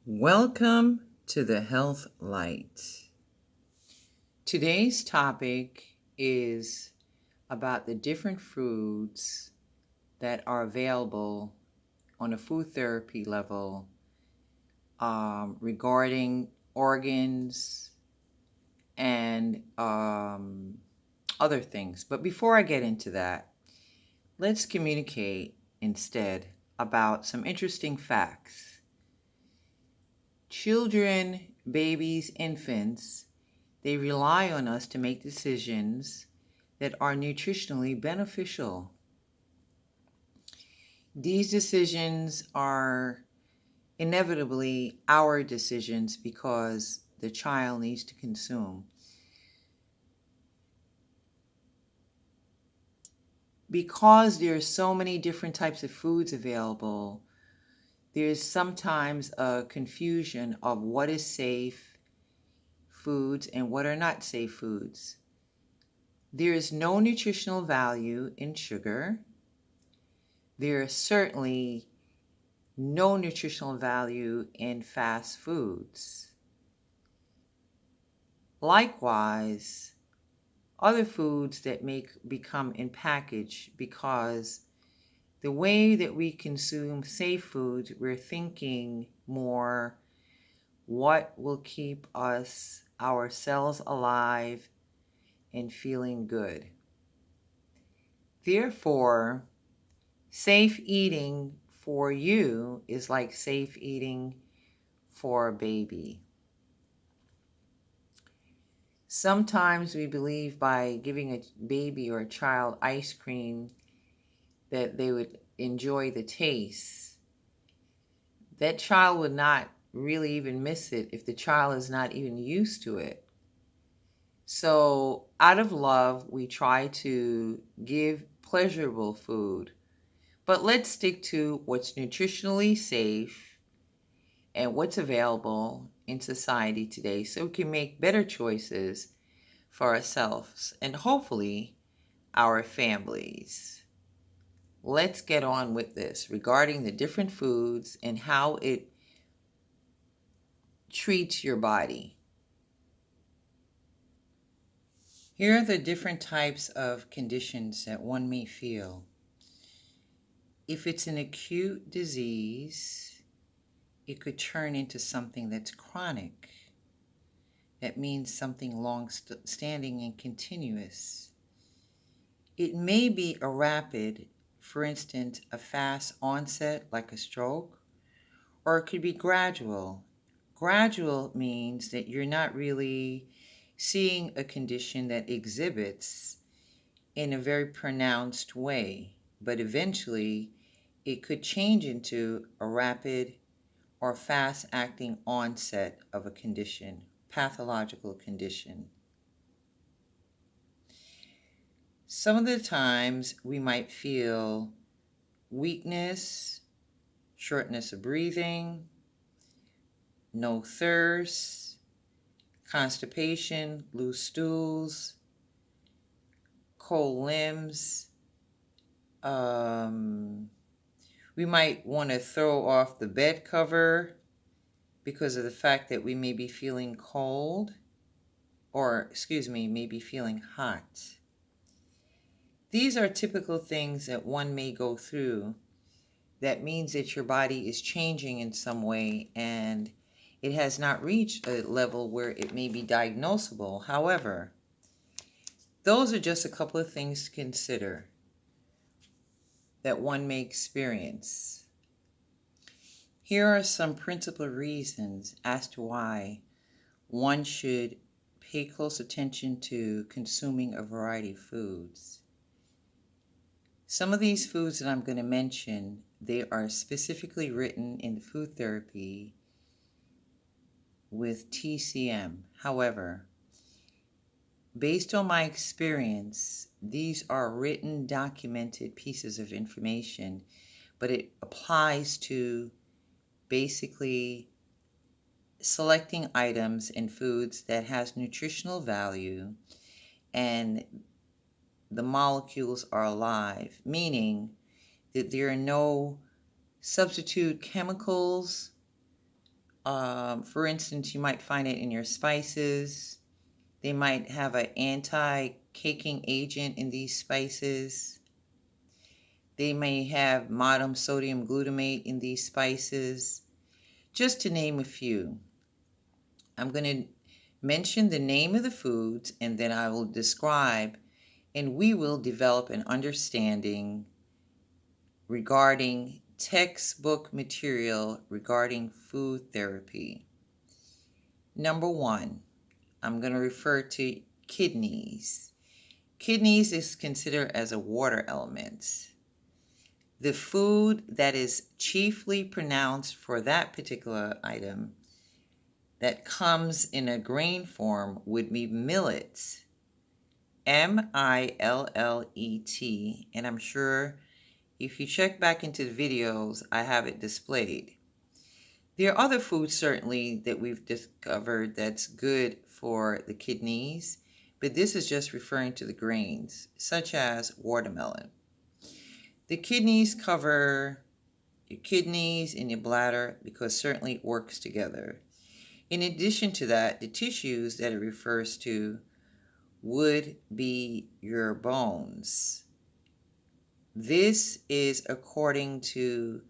Welcome to the Health Light. Today's topic is about the different foods that are available on a food therapy level regarding organs and other things. But before I get into that, let's communicate instead about some interesting facts. Children, babies, infants, they rely on us to make decisions that are nutritionally beneficial. These decisions are inevitably our decisions because the child needs to consume. Because there are so many different types of foods available, there's sometimes a confusion of what is safe foods and what are not safe foods. There is no nutritional value in sugar. There is certainly no nutritional value in fast foods. Likewise, other foods that become in package, because the way that we consume safe foods, we're thinking more what will keep our cells alive and feeling good. Therefore, safe eating for you is like safe eating for a baby. Sometimes we believe by giving a baby or a child ice cream that they would enjoy the taste. That child would not really even miss it if the child is not even used to it. So out of love, we try to give pleasurable food. But let's stick to what's nutritionally safe and what's available in society today so we can make better choices for ourselves and hopefully our families. Let's get on with this regarding the different foods and how it treats your body. Here are the different types of conditions that one may feel. If it's an acute disease, it could turn into something that's chronic. That means something long-standing and continuous. It may be a rapid, for instance, a fast onset like a stroke, or it could be gradual. Gradual means that you're not really seeing a condition that exhibits in a very pronounced way, but eventually it could change into a rapid or fast-acting onset of a condition, pathological condition. Some of the times we might feel weakness, shortness of breathing, no thirst, constipation, loose stools, cold limbs. We might want to throw off the bed cover because of the fact that we may be feeling cold, or may be feeling hot. These are typical things that one may go through. That means that your body is changing in some way and it has not reached a level where it may be diagnosable. However, those are just a couple of things to consider that one may experience. Here are some principal reasons as to why one should pay close attention to consuming a variety of foods. Some of these foods that I'm going to mention, they are specifically written in the food therapy with TCM. However, based on my experience, these are written, documented pieces of information, but it applies to basically selecting items and foods that has nutritional value and the molecules are alive, meaning that there are no substitute chemicals For instance, you might find it in your spices. They might have an anti-caking agent in these spices. They may have monosodium glutamate in these spices, just to name a few. I'm going to mention the name of the foods, and then I will describe, and we will develop an understanding regarding textbook material regarding food therapy. Number 1, I'm going to refer to kidneys. Kidneys is considered as a water element. The food that is chiefly pronounced for that particular item that comes in a grain form would be millets. Millet, and I'm sure if you check back into the videos, I have it displayed. There are other foods certainly that we've discovered that's good for the kidneys, but this is just referring to the grains, such as watermelon. The kidneys cover your kidneys and your bladder because certainly it works together. In addition to that, the tissues that it refers to would be your bones. This is according to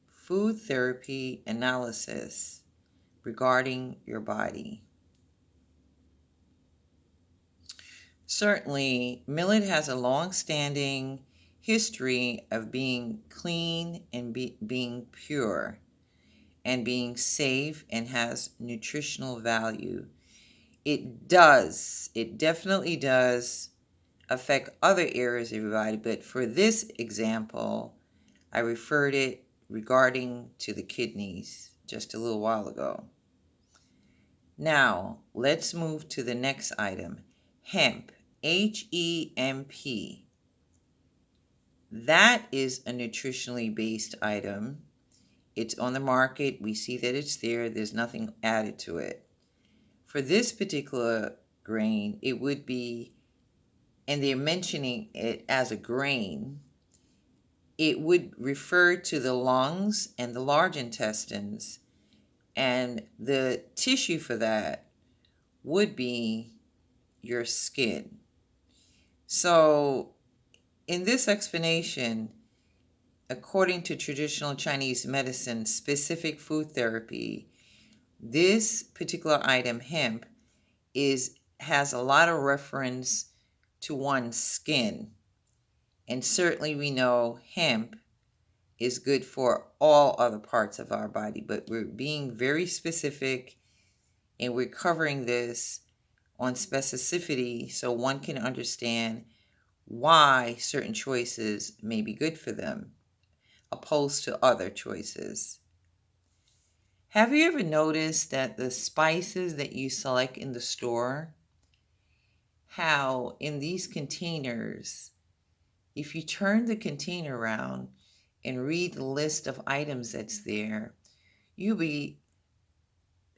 food therapy analysis regarding your body. Certainly, millet has a long-standing history of being clean and being pure and being safe and has nutritional value. It definitely does affect other areas of your body, but for this example, I referred it regarding to the kidneys just a little while ago. Now, let's move to the next item, hemp, H-E-M-P. That is a nutritionally based item. It's on the market. We see that it's there. There's nothing added to it. For this particular grain, it would be, and they're mentioning it as a grain, it would refer to the lungs and the large intestines, and the tissue for that would be your skin. So in this explanation, according to traditional Chinese medicine, specific food therapy, this particular item, hemp, has a lot of reference to one's skin. And certainly we know hemp is good for all other parts of our body, but we're being very specific and we're covering this on specificity so one can understand why certain choices may be good for them opposed to other choices. Have you ever noticed that the spices that you select in the store, how in these containers, if you turn the container around and read the list of items that's there, you'll be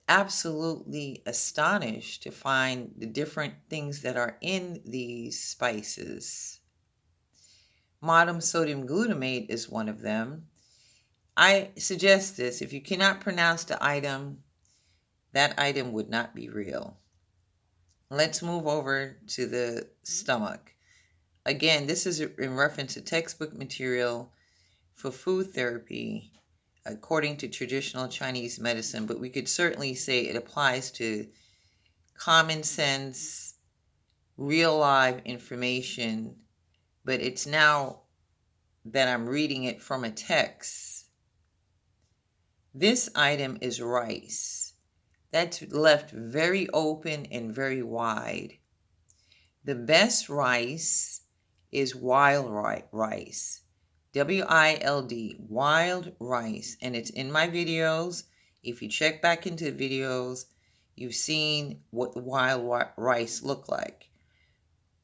absolutely astonished to find the different things that are in these spices. Monosodium glutamate is one of them. I suggest this. If you cannot pronounce the item, that item would not be real. Let's move over to the stomach. Again, this is in reference to textbook material for food therapy according to traditional Chinese medicine, but we could certainly say it applies to common sense, real live information, but it's now that I'm reading it from a text. This item is rice. That's left very open and very wide. The best rice is wild rice. W-I-L-D, wild rice. And it's in my videos. If you check back into the videos, you've seen what the wild rice look like.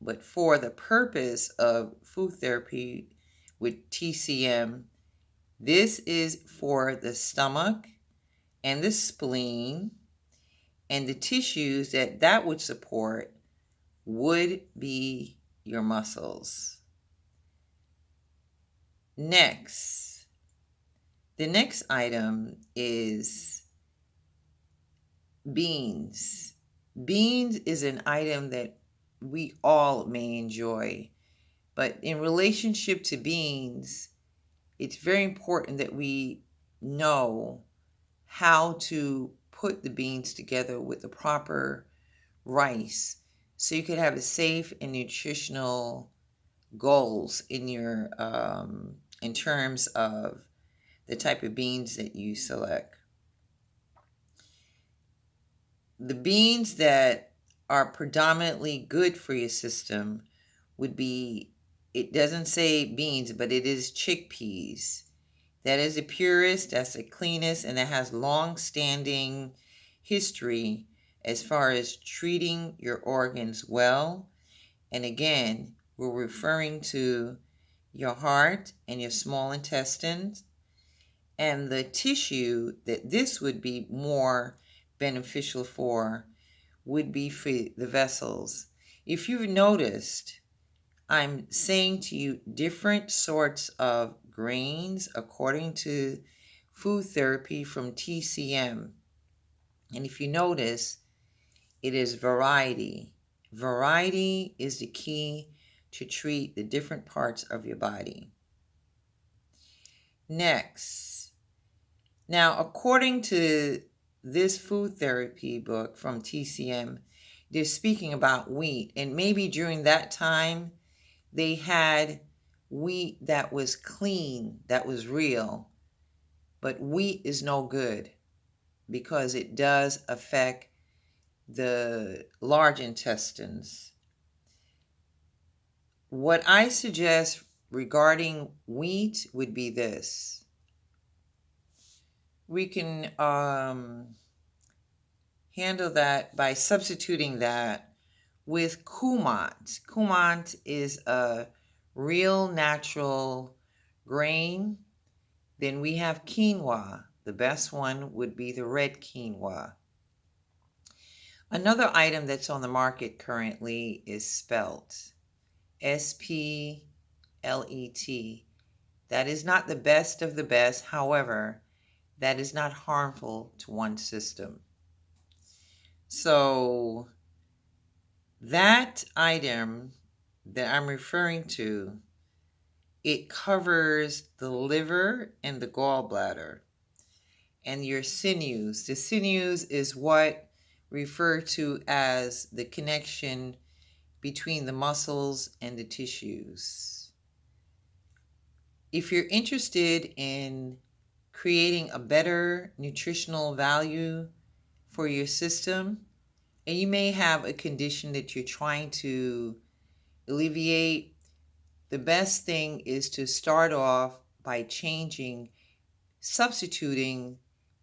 But for the purpose of food therapy with TCM, this is for the stomach and the spleen, and the tissues that would support would be your muscles. Next, the next item is Beans. Beans is an item that we all may enjoy, but in relationship to beans, it's very important that we know how to put the beans together with the proper rice so you could have a safe and nutritional goals in your in terms of the type of beans that you select. The beans that are predominantly good for your system would be, it doesn't say beans, but it is chickpeas. That is the purest, that's the cleanest, and that has long-standing history as far as treating your organs well. And again, we're referring to your heart and your small intestines, and the tissue that this would be more beneficial for would be for the vessels. If you've noticed, I'm saying to you different sorts of grains according to food therapy from TCM. And if you notice, it is variety. Variety is the key to treat the different parts of your body. Next. Now, according to this food therapy book from TCM, they're speaking about wheat. And maybe during that time, they had wheat that was clean, that was real. But wheat is no good because it does affect the large intestines. What I suggest regarding wheat would be this. We can handle that by substituting that with Kamut. Kamut is a real natural grain. Then we have quinoa. The best one would be the red quinoa. Another item that's on the market currently is Spelt. Splet. That is not the best of the best. However, that is not harmful to one's system. So that item that I'm referring to, it covers the liver and the gallbladder and your sinews. The sinews is what referred to as the connection between the muscles and the tissues. If you're interested in creating a better nutritional value for your system, and you may have a condition that you're trying to alleviate, the best thing is to start off by substituting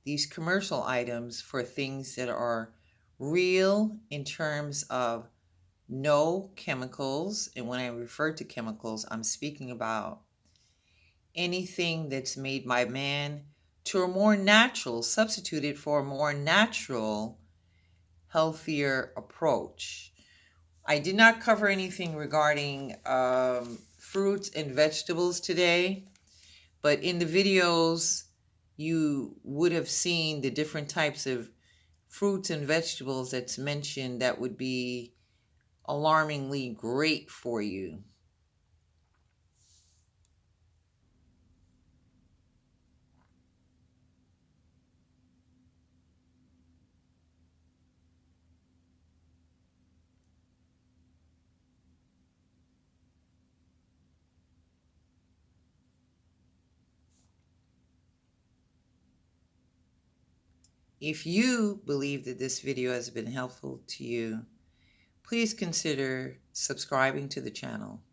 these commercial items for things that are real in terms of no chemicals. And when I refer to chemicals, I'm speaking about anything that's made by man to a more natural, substituted for a more natural, healthier approach. I did not cover anything regarding fruits and vegetables today, but in the videos you would have seen the different types of fruits and vegetables that's mentioned that would be alarmingly great for you. If you believe that this video has been helpful to you, please consider subscribing to the channel.